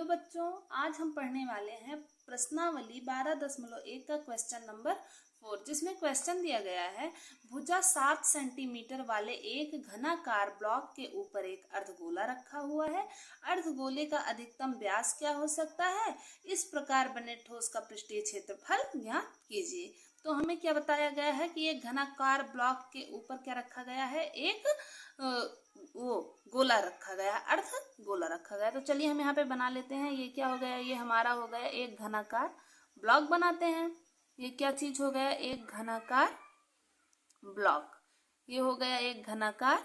Hello बच्चों, आज हम पढ़ने वाले हैं प्रश्नावली 12.1 का क्वेश्चन नंबर 4, जिसमें क्वेश्चन दिया गया है भुजा 7 सेंटीमीटर वाले एक घनाकार ब्लॉक के ऊपर एक अर्धगोला रखा हुआ है। अर्धगोले का अधिकतम व्यास क्या हो सकता है? इस प्रकार बने ठोस का पृष्ठीय क्षेत्रफल ज्ञात कीजिए। तो हमें क्या बताया गया है कि एक घनाकार ब्लॉक के ऊपर क्या रखा गया है? एक वो गोला रखा गया, अर्ध गोला रखा गया। तो चलिए हम यहाँ पे बना लेते हैं। ये क्या हो गया? ये हमारा हो गया एक घनाकार ब्लॉक बनाते हैं। ये क्या चीज हो गया? एक घनाकार ब्लॉक। ये हो गया एक घनाकार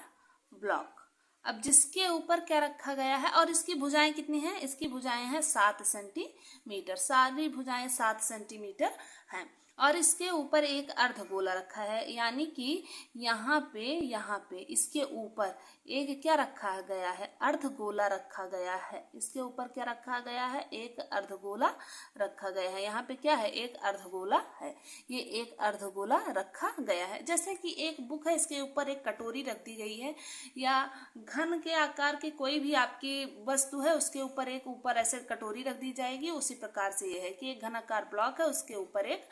ब्लॉक। अब जिसके ऊपर क्या रखा गया है और इसकी भुजाएं कितनी हैं? इसकी भुजाएं हैं 7 सेंटीमीटर। सारी भुजाएं 7 सेंटीमीटर हैं और इसके ऊपर एक अर्धगोला रखा है, यानी कि यहाँ पे इसके ऊपर एक क्या रखा गया है? अर्धगोला रखा गया है। इसके ऊपर क्या रखा गया है? एक अर्धगोला रखा गया है। यहाँ पे क्या है? एक अर्धगोला है। ये एक अर्धगोला रखा गया है। जैसे कि एक बुक है, इसके ऊपर एक कटोरी रख दी गई है, या घन के आकार की कोई भी आपकी वस्तु है, उसके ऊपर एक ऊपर ऐसे कटोरी रख दी जाएगी। उसी प्रकार से ये है कि एक घनाकार ब्लॉक है, उसके ऊपर एक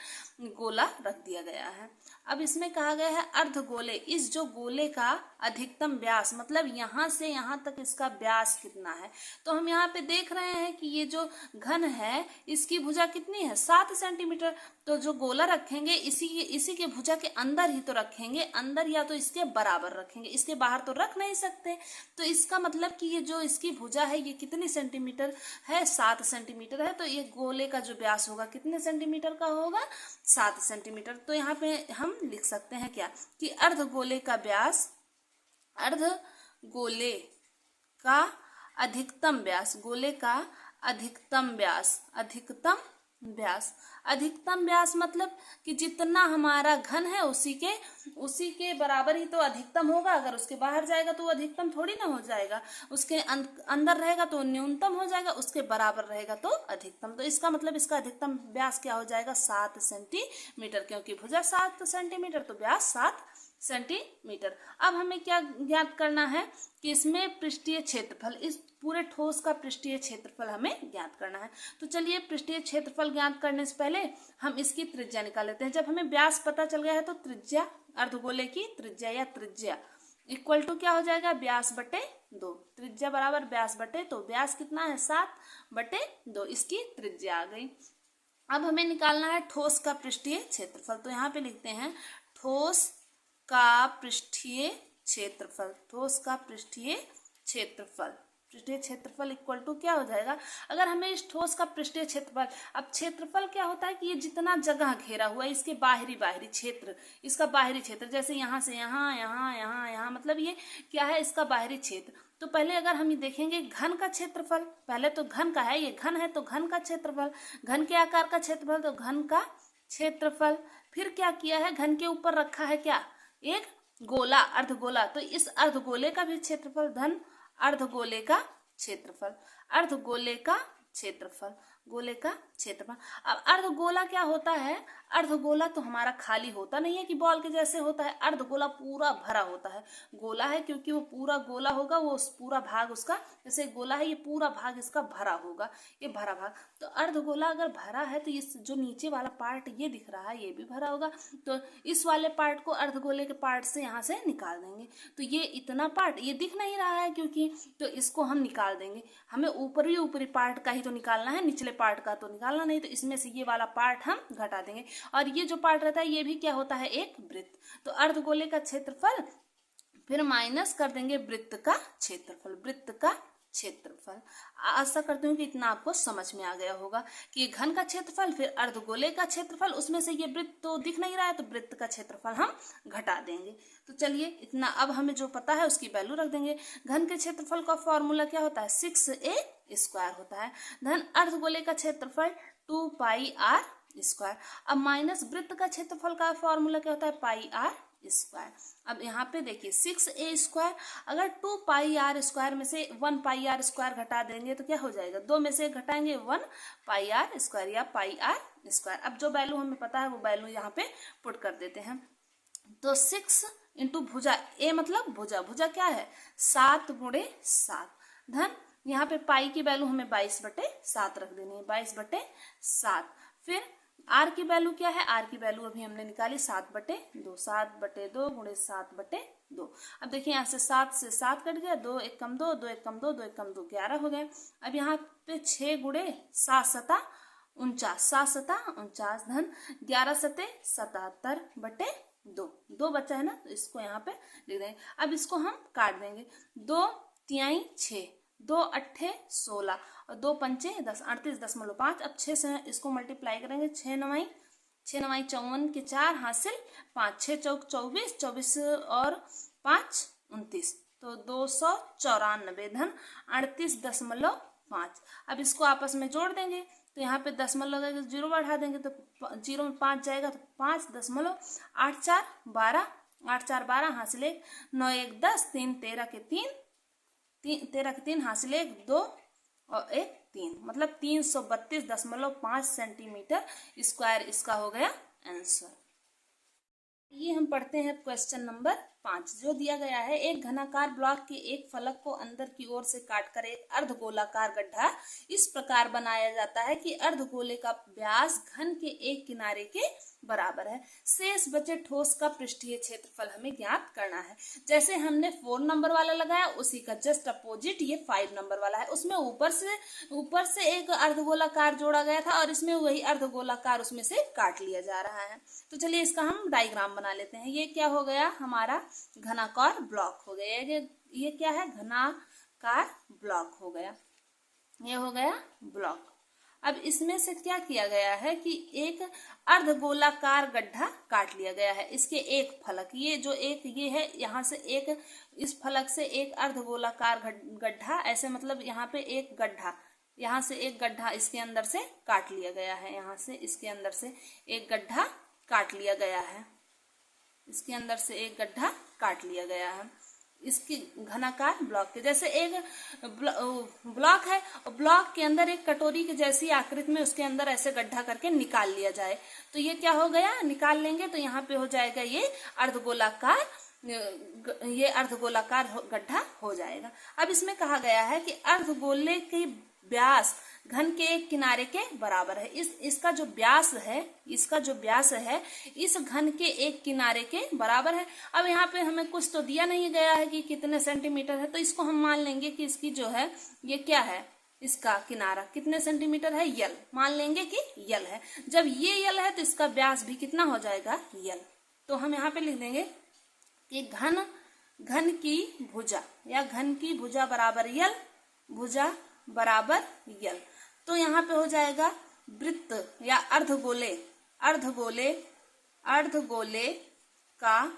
गोला रख दिया गया है। अब इसमें कहा गया है अर्धगोले, इस जो गोले का अधिकतम व्यास, मतलब यहाँ से यहाँ तक इसका व्यास कितना है। तो हम यहाँ पे देख रहे हैं कि ये जो घन है इसकी भुजा कितनी है? 7 सेंटीमीटर। तो जो गोला रखेंगे इसी के भुजा के अंदर ही तो रखेंगे, अंदर या तो इसके बराबर रखेंगे, इसके बाहर तो रख नहीं सकते। तो इसका मतलब कि ये जो इसकी भुजा है ये कितनी सेंटीमीटर है? 7 सेंटीमीटर है। तो ये गोले का जो व्यास होगा कितने सेंटीमीटर का होगा? 7 सेंटीमीटर। तो यहाँ पे हम लिख सकते हैं क्या कि अर्धगोले का व्यास, अर्धगोले का अधिकतम व्यास, गोले का अधिकतम व्यास, अधिकतम व्यास मतलब कि जितना हमारा घन है उसी के बराबर ही तो अधिकतम होगा। अगर उसके बाहर जाएगा तो अधिकतम थोड़ी ना हो जाएगा, उसके अंदर रहेगा तो न्यूनतम हो जाएगा, उसके बराबर रहेगा तो अधिकतम। तो इसका मतलब इसका अधिकतम व्यास क्या हो जाएगा? 7 सेंटीमीटर, क्योंकि भुजा 7 सेंटीमीटर तो व्यास 7 सेंटीमीटर। अब हमें क्या ज्ञात करना है कि इसमें पृष्ठीय क्षेत्रफल, इस पूरे ठोस का पृष्ठीय क्षेत्रफल हमें ज्ञात करना है। तो चलिए पृष्ठीय क्षेत्रफल ज्ञात करने से पहले हम इसकी त्रिज्या निकाल लेते हैं। जब हमें व्यास पता चल गया है तो त्रिज्या, अर्धगोले की त्रिज्या या त्रिज्या इक्वल टू क्या हो जाएगा? व्यास बटे 2। त्रिज्या बराबर व्यास बटे, तो व्यास कितना है? 7 बटे 2, इसकी त्रिज्या आ गई। अब हमें निकालना है ठोस का पृष्ठीय क्षेत्रफल। तो यहाँ पे लिखते हैं ठोस का पृष्ठीय क्षेत्रफल, ठोस का पृष्ठीय क्षेत्रफल। पृष्ठीय क्षेत्रफल इक्वल टू क्या हो जाएगा? अगर हमें इस ठोस का पृष्ठीय क्षेत्रफल, अब क्षेत्रफल क्या होता है कि ये जितना जगह घेरा हुआ है, इसके बाहरी क्षेत्र, इसका बाहरी क्षेत्र, जैसे यहाँ से यहाँ, यहाँ, यहाँ, यहाँ, मतलब ये क्या है? इसका बाहरी क्षेत्र। तो पहले अगर हम ये देखेंगे घन का क्षेत्रफल, पहले तो घन का है, ये घन है तो घन का क्षेत्रफल, घन के आकार का क्षेत्रफल तो घन का क्षेत्रफल। फिर क्या किया है? घन के ऊपर रखा है क्या? एक गोला, अर्धगोला। तो इस अर्धगोले का भी क्षेत्रफल धन अर्धगोले का क्षेत्रफल, अर्धगोले का क्षेत्रफल, गोले का क्षेत्रफल। अब अर्धगोला क्या होता है? अर्धगोला तो हमारा खाली होता नहीं है कि बॉल के जैसे होता है, अर्धगोला पूरा भरा होता है। गोला है क्योंकि वो पूरा गोला होगा, वो पूरा भाग उसका, जैसे गोला है ये पूरा भाग इसका भरा होगा, ये भरा भाग। तो अर्धगोला अगर भरा है तो इस जो नीचे वाला पार्ट ये दिख रहा है ये भी भरा होगा। तो इस वाले पार्ट को अर्धगोले के पार्ट से यहाँ से निकाल देंगे। तो ये इतना पार्ट ये दिख नहीं रहा है क्योंकि, तो इसको हम निकाल देंगे। हमें ऊपरी पार्ट का ही तो निकालना है, निचले पार्ट का तो निकालना नहीं। तो इसमें से ये वाला पार्ट हम घटा देंगे और ये जो पार्ट रहता है ये भी क्या होता है? एक वृत्त। तो अर्धगोले का क्षेत्रफल फिर माइनस कर देंगे वृत्त का क्षेत्रफल, वृत्त का क्षेत्रफल। आशा करती हूँ कि इतना आपको समझ में आ गया होगा कि ये घन का क्षेत्रफल, फिर अर्धगोले का क्षेत्रफल, उसमें से ये वृत्त तो दिख नहीं रहा है तो वृत्त का क्षेत्रफल हम घटा देंगे। तो चलिए इतना, अब हमें जो पता है उसकी वैल्यू रख देंगे। घन के क्षेत्रफल का फॉर्मूला क्या होता है? 6a² होता है। धन अर्धगोले का क्षेत्रफल 2πr²। अब माइनस वृत्त का क्षेत्रफल का फॉर्मूला क्या होता है? πr²। अब यहाँ पे देखिए 6a², अगर 2πr² में से 1πr² घटा देंगे तो क्या हो जाएगा? 2 में से घटाएंगे 1πr² या πr²। अब जो वैल्यू हमें पता है वो वैल्यू यहाँ पे पुट कर देते हैं। तो 6 इंटू भुजा, ए मतलब भुजा, भुजा क्या है? 7 × 7, धन यहाँ पे पाई की वैल्यू हमें 22/7 रख देनी है, 22/7। फिर आर की वैल्यू क्या है, आर की वैल्यू अभी हमने निकाली 7/2, 7/2 गुणे 7/2। अब देखिए यहाँ से 7 से 7 कट गया, 2 1 कम 2, 2 1 कम 2, 2 1 कम 2, 11 हो गए। अब यहाँ पे 6 गुणे 7 सता 49, 7 सता 49 धन 11 सते 77/2, 2 बचा है ना, तो इसको यहाँ पे लिख देंगे। अब इसको हम काट देंगे, 2 तिहाई 6, 2 अट्ठे 16 और 2 पंचे 10, 38.5। अब 6 से इसको मल्टीप्लाई करेंगे, 6 नवाई 54 के 4 हासिल 5, 6 चौक 24, 24 और 5 29, तो 294 धन 38.5। अब इसको आपस में जोड़ देंगे, तो यहाँ पे दशमलव लगेगा, 0 बढ़ा देंगे तो 0 में 5 जाएगा, तो 5.84 8 4 12 हासिल 1, 9 1 10, 3 13 के 3 हासिल 1 2 और 1 3, मतलब 332.5 सेंटीमीटर स्क्वायर इसका हो गया आंसर। ये हम पढ़ते हैं क्वेश्चन नंबर 5, जो दिया गया है, एक घनाकार ब्लॉक के एक फलक को अंदर की ओर से काटकर एक अर्धगोलाकार गड्ढा इस प्रकार बनाया जाता है कि अर्धगोले का व्यास घन के एक किनारे के बराबर है। शेष बचे ठोस का पृष्ठीय क्षेत्रफल हमें ज्ञात करना है। जैसे हमने 4 नंबर वाला लगाया, उसी का जस्ट अपोजिट ये 5 नंबर वाला है। उसमें ऊपर से एक अर्धगोलाकार जोड़ा गया था और इसमें वही अर्धगोलाकार उसमें से काट लिया जा रहा है। तो चलिए इसका हम डायग्राम बना लेते हैं। ये क्या हो गया, हमारा घनाकार ब्लॉक हो गया। ये क्या है, घनाकार ब्लॉक हो गया, ये हो गया ब्लॉक। अब इसमें से क्या किया गया है कि एक अर्धगोलाकार गड्ढा काट लिया गया है। इसके एक फलक, ये जो एक ये है, यहाँ से एक, इस फलक से एक अर्धगोलाकार गड्ढा, ऐसे मतलब यहाँ पे एक गड्ढा, यहाँ से एक गड्ढा इसके अंदर से काट लिया गया है। यहाँ से इसके अंदर से एक गड्ढा काट लिया गया है, इसके अंदर से एक गड्ढा काट लिया गया है इसकी घनाकार ब्लॉक के। जैसे एक ब्लॉक है और ब्लॉक के अंदर एक कटोरी के जैसी आकृति में उसके अंदर ऐसे गड्ढा करके निकाल लिया जाए, तो ये क्या हो गया, निकाल लेंगे तो यहाँ पे हो जाएगा ये अर्धगोलाकार गड्ढा हो जाएगा। अब इसमें कहा गया है कि अर्धगोले की व्यास घन के एक किनारे के बराबर है। इसका जो व्यास है इस घन के एक किनारे के बराबर है। अब यहाँ पे हमें कुछ तो दिया नहीं गया है कि कितने सेंटीमीटर है, तो इसको हम मान लेंगे कि इसकी जो है ये क्या है, इसका किनारा कितने सेंटीमीटर है, यल मान लेंगे कि यल है। जब ये यल है तो इसका व्यास भी कितना हो जाएगा, यल। तो हम यहाँ पे लिख देंगे कि घन की भुजा या घन की भुजा बराबर यल, भुजा बराबर यल। तो यहाँ पे हो जाएगा वृत्त या अर्धगोले का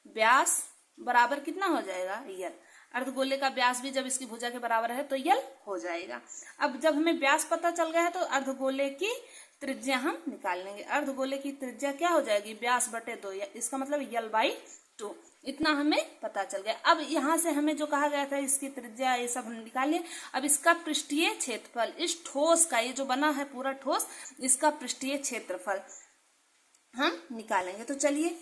व्यास बराबर कितना हो जाएगा, यल। अर्धगोले का व्यास भी जब इसकी भुजा के बराबर है तो यल हो जाएगा। अब जब हमें व्यास पता चल गया है तो अर्धगोले की त्रिज्या हम निकाल लेंगे। अर्धगोले की त्रिज्या क्या हो जाएगी, व्यास बटे 2, इसका मतलब यल/2, इतना हमें पता चल गया। अब यहाँ से हमें जो कहा गया था इसकी त्रिज्या ये सब हम निकाल लिए। अब इसका पृष्ठीय क्षेत्रफल, इस ठोस का, ये जो बना है पूरा ठोस, इसका पृष्ठीय क्षेत्रफल हम निकालेंगे। तो चलिए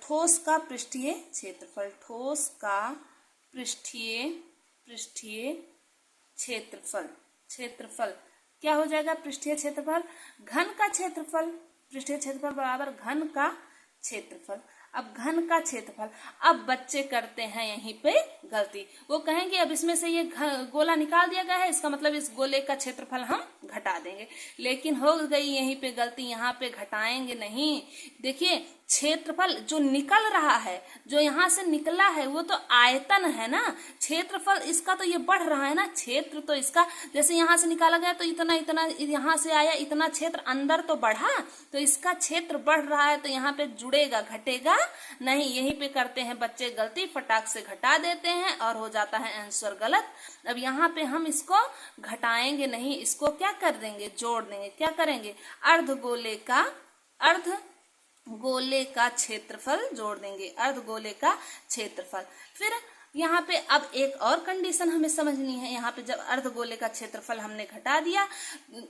ठोस का पृष्ठीय क्षेत्रफल, ठोस का पृष्ठीय क्षेत्रफल क्या हो जाएगा, पृष्ठीय क्षेत्रफल घन का क्षेत्रफल, पृष्ठीय क्षेत्रफल बराबर घन का क्षेत्रफल। अब घन का क्षेत्रफल, अब बच्चे करते हैं यहीं पे गलती, वो कहेंगे अब इसमें से ये गोला निकाल दिया गया है, इसका मतलब इस गोले का क्षेत्रफल हम घटा देंगे, लेकिन हो गई यहीं पे गलती, यहाँ पे घटाएंगे नहीं। देखिए क्षेत्रफल जो निकल रहा है, जो यहाँ से निकला है वो तो आयतन है ना, क्षेत्रफल इसका तो ये बढ़ रहा है ना, क्षेत्र तो इसका जैसे यहाँ से निकाला गया तो इतना यहाँ से आया, इतना क्षेत्र अंदर तो बढ़ा, तो इसका क्षेत्र बढ़ रहा है, तो यहाँ पे जुड़ेगा, घटेगा नहीं। यहीं पे करते हैं बच्चे गलती, फटाक से घटा देते हैं और हो जाता है आंसर गलत। अब यहाँ पे हम इसको घटाएंगे नहीं, इसको क्या कर देंगे, जोड़ देंगे। क्या करेंगे, अर्धगोले का क्षेत्रफल जोड़ देंगे, अर्धगोले का क्षेत्रफल। फिर यहाँ पे अब एक और कंडीशन हमें समझनी है। यहाँ पे जब अर्धगोले का क्षेत्रफल हमने घटा दिया,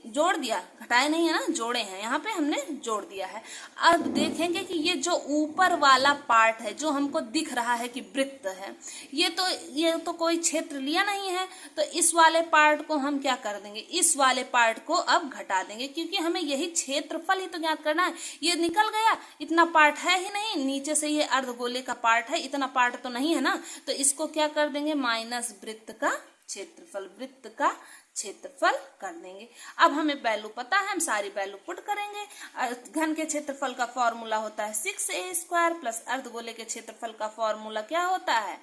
जोड़ दिया, घटाए नहीं है ना, जोड़े हैं, यहाँ पे हमने जोड़ दिया है। अब देखेंगे कि ये जो ऊपर वाला पार्ट है जो हमको दिख रहा है कि वृत्त है, ये तो कोई क्षेत्र लिया नहीं है, तो इस वाले पार्ट को हम क्या कर देंगे, इस वाले पार्ट को अब घटा देंगे, क्योंकि हमें यही क्षेत्रफल ही तो ज्ञात करना है। ये निकल गया, इतना पार्ट है ही नहीं, नीचे से ये अर्धगोले का पार्ट है, इतना पार्ट तो नहीं है ना, तो इसको क्या कर देंगे, माइनस वृत्त का क्षेत्रफल, वृत्त का क्षेत्रफल कर देंगे। अब हमें वैल्यू पता है, हम सारी वैल्यू पुट करेंगे। घन के क्षेत्रफल का फॉर्मूला होता है 6a² प्लस अर्धगोले के क्षेत्रफल का फॉर्मूला क्या होता है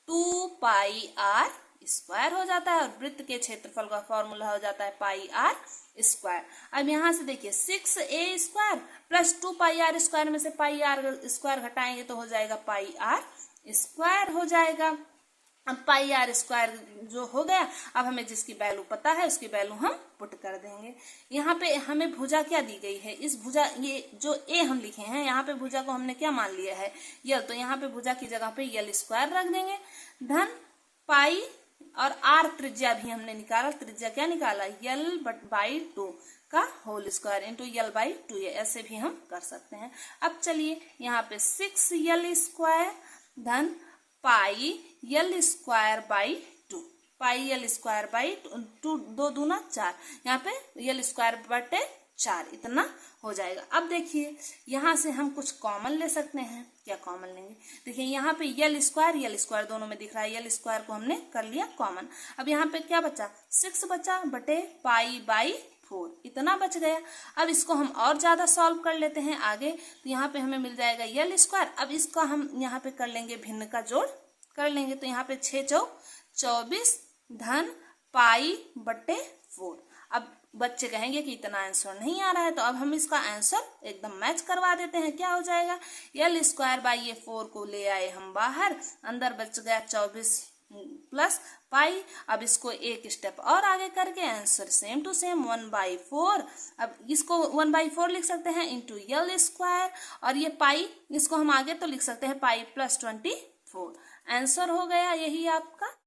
2πr² हो जाता है, और वृत्त के क्षेत्रफल का फॉर्मूला हो जाता है πr²। अब यहाँ से देखिए 6a² प्लस 2πr² में से πr² घटाएंगे तो हो जाएगा πr² हो जाएगा। अब πr² जो हो गया, अब हमें जिसकी वैल्यू पता है उसकी वैल्यू हम पुट कर देंगे। यहाँ पे हमें भुजा क्या दी गई है, इस भुजा, ये जो ए हम लिखे हैं यहाँ पे भुजा को हमने क्या मान लिया है यल, तो यहाँ पे भुजा की जगह पे l² रख देंगे, धन पाई और r त्रिज्या भी हमने निकाला, त्रिज्या क्या निकाला l/2 का होल स्क्वायर इंटू l/2, ऐसे भी हम कर सकते हैं। अब चलिए यहाँ पे 6l² धन πl²/2, πl²/2, 2 दूना 4, यहाँ पे l²/4 इतना हो जाएगा। अब देखिए यहाँ से हम कुछ कॉमन ले सकते हैं, क्या कॉमन लेंगे, देखिए यहाँ पे l² दोनों में दिख रहा है, l² को हमने कर लिया कॉमन। अब यहाँ पे क्या बचा 6 बचा बटे π/4, इतना बच गया। अब इसको हम और ज्यादा सॉल्व कर लेते हैं आगे, तो यहाँ पे हमें मिल जाएगा l²। अब इसका हम यहाँ पे कर लेंगे भिन्न का जोड़ कर लेंगे, तो यहाँ पे 6 चौक 24 धन π/4। अब बच्चे कहेंगे कि इतना आंसर नहीं आ रहा है, तो अब हम इसका आंसर एकदम मैच करवा देते हैं। क्या हो जाएगा l²/4 को ले आए हम बाहर, अंदर बच गया 24 प्लस पाई। अब इसको एक स्टेप और आगे करके आंसर सेम टू सेम 1/4। अब इसको 1/4 लिख सकते हैं इंटू l², और ये पाई इसको हम आगे तो लिख सकते हैं π + 24। आंसर हो गया यही आपका।